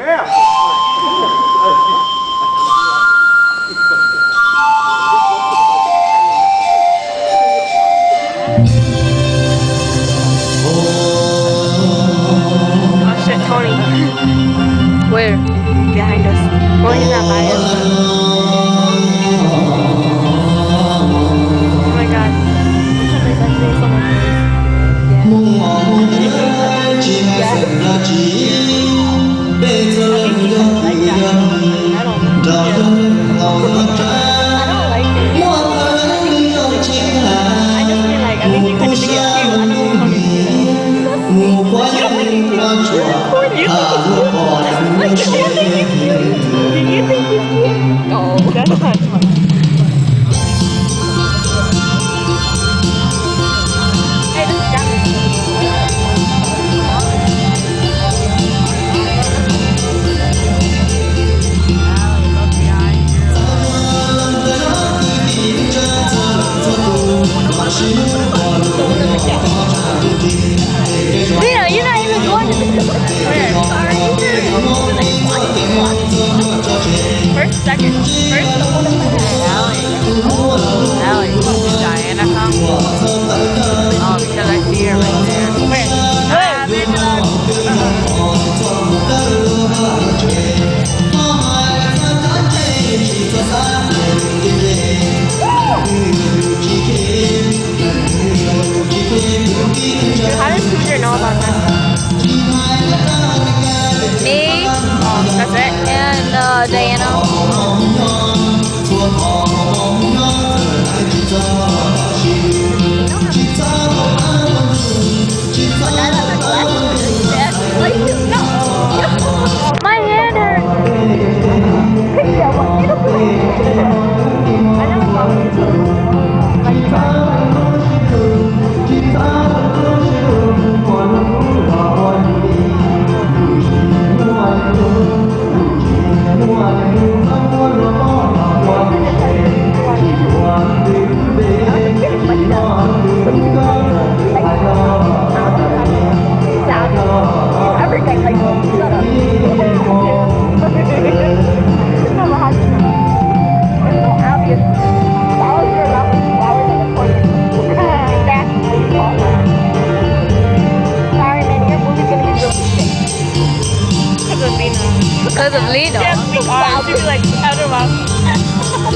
Oh shit, Tony. Where? Behind us. Well, he's not by us. Oh my god. That's doing so much Lena, you're not even going to the First, second. First, Allie, did Diana come? Oh, because I see her right there. where? How does Cooter know about that? Me That's it? and Diana. My hand everything like shut up. It's not hard to know. It's so obvious. Follow your route for 2 hours and report it. Exactly. Sorry, man, your movie's gonna be real shit. Because of Lena. Because of Lena. She has big arms. She'd be like, out of mouth.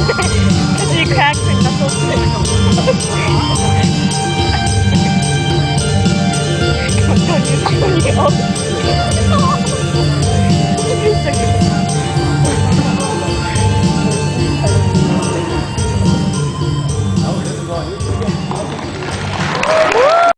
Because she cracks her knuckles. Don't you